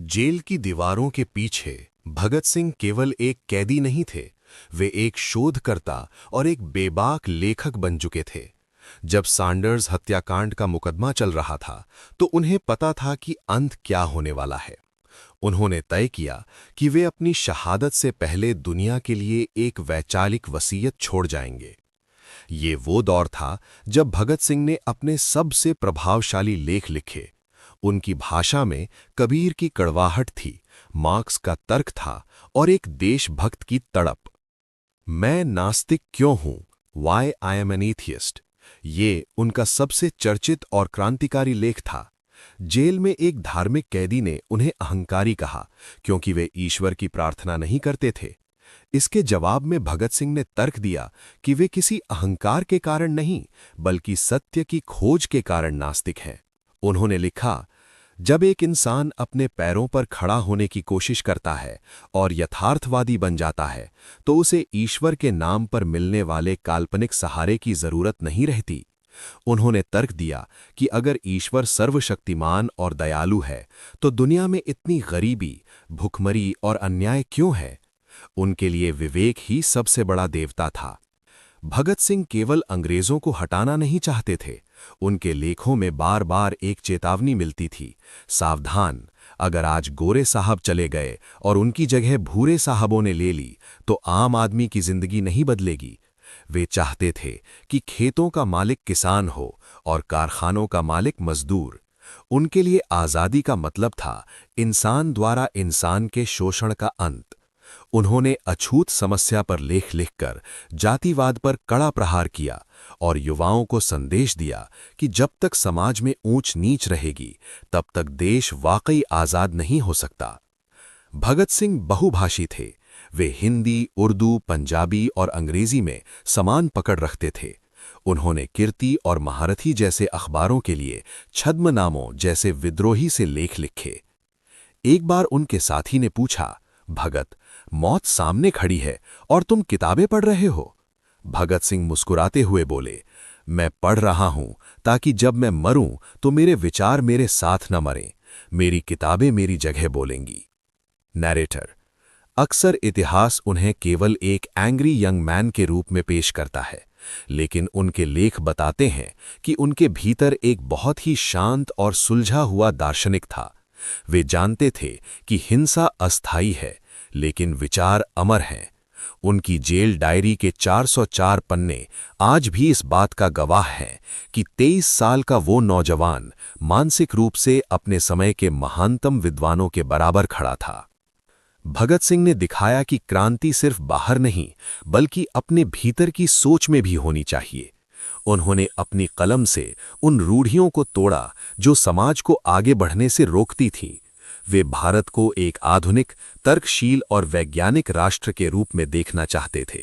Jail की दीवारों के पीछे भगत सिंह केवल एक कैदी नहीं थे, वे एक शोधकर्ता और एक बेबाक लेखक बन चुके थे। जब सैंडर्स हत्याकांड का मुकदमा चल रहा था तो उन्हें पता था कि अंत क्या होने वाला है। उन्होंने तय किया कि वे अपनी शहादत से पहले दुनिया के लिए एक वैचारिक वसीयत छोड़ जाएंगे। ये वो दौर था जब भगत सिंह ने अपने सबसे प्रभावशाली लेख लिखे। उनकी भाषा में कबीर की कड़वाहट थी, मार्क्स का तर्क था और एक देशभक्त की तड़प। मैं नास्तिक क्यों हूं? Why I am an atheist. ये उनका सबसे चर्चित और क्रांतिकारी लेख था। जेल में एक धार्मिक कैदी ने उन्हें अहंकारी कहा क्योंकि वे ईश्वर की प्रार्थना नहीं करते थे। इसके जवाब में भगत सिंह ने तर्क दिया कि वे किसी अहंकार के कारण नहीं बल्कि सत्य की खोज के कारण नास्तिक हैं। उन्होंने लिखा, जब एक इंसान अपने पैरों पर खड़ा होने की कोशिश करता है और यथार्थवादी बन जाता है तो उसे ईश्वर के नाम पर मिलने वाले काल्पनिक सहारे की जरूरत नहीं रहती। उन्होंने तर्क दिया कि अगर ईश्वर सर्वशक्तिमान और दयालु है तो दुनिया में इतनी गरीबी, भुखमरी और अन्याय क्यों है? उनके लिए विवेक ही सबसे बड़ा देवता था। भगत सिंह केवल अंग्रेजों को हटाना नहीं चाहते थे, उनके लेखों में बार बार एक चेतावनी मिलती थी, सावधान, अगर आज गोरे साहब चले गए और उनकी जगह भूरे साहबों ने ले ली तो आम आदमी की जिंदगी नहीं बदलेगी। वे चाहते थे कि खेतों का मालिक किसान हो और कारखानों का मालिक मजदूर। उनके लिए आज़ादी का मतलब था इंसान द्वारा इंसान के शोषण का अंत। उन्होंने अछूत समस्या पर लेख लिखकर जातिवाद पर कड़ा प्रहार किया और युवाओं को संदेश दिया कि जब तक समाज में ऊंच नीच रहेगी तब तक देश वाकई आज़ाद नहीं हो सकता। भगत सिंह बहुभाषी थे। वे हिंदी, उर्दू, पंजाबी और अंग्रेजी में समान पकड़ रखते थे। उन्होंने कीर्ति और महारथी जैसे अखबारों के लिए छद्मनामों जैसे विद्रोही से लेख लिखे। एक बार उनके साथी ने पूछा, भगत, मौत सामने खड़ी है और तुम किताबें पढ़ रहे हो? भगत सिंह मुस्कुराते हुए बोले, मैं पढ़ रहा हूं ताकि जब मैं मरूं तो मेरे विचार मेरे साथ न मरें, मेरी किताबें मेरी जगह बोलेंगी। नैरेटर, अक्सर इतिहास उन्हें केवल एक एंग्री यंग मैन के रूप में पेश करता है, लेकिन उनके लेख बताते हैं कि उनके भीतर एक बहुत ही शांत और सुलझा हुआ दार्शनिक था। वे जानते थे कि हिंसा अस्थायी है लेकिन विचार अमर हैं। उनकी जेल डायरी के 404 पन्ने आज भी इस बात का गवाह हैं कि 23 साल का वो नौजवान मानसिक रूप से अपने समय के महानतम विद्वानों के बराबर खड़ा था। भगत सिंह ने दिखाया कि क्रांति सिर्फ बाहर नहीं बल्कि अपने भीतर की सोच में भी होनी चाहिए। उन्होंने अपनी कलम से उन रूढ़ियों को तोड़ा जो समाज को आगे बढ़ने से रोकती थीं। वे भारत को एक आधुनिक, तर्कशील और वैज्ञानिक राष्ट्र के रूप में देखना चाहते थे।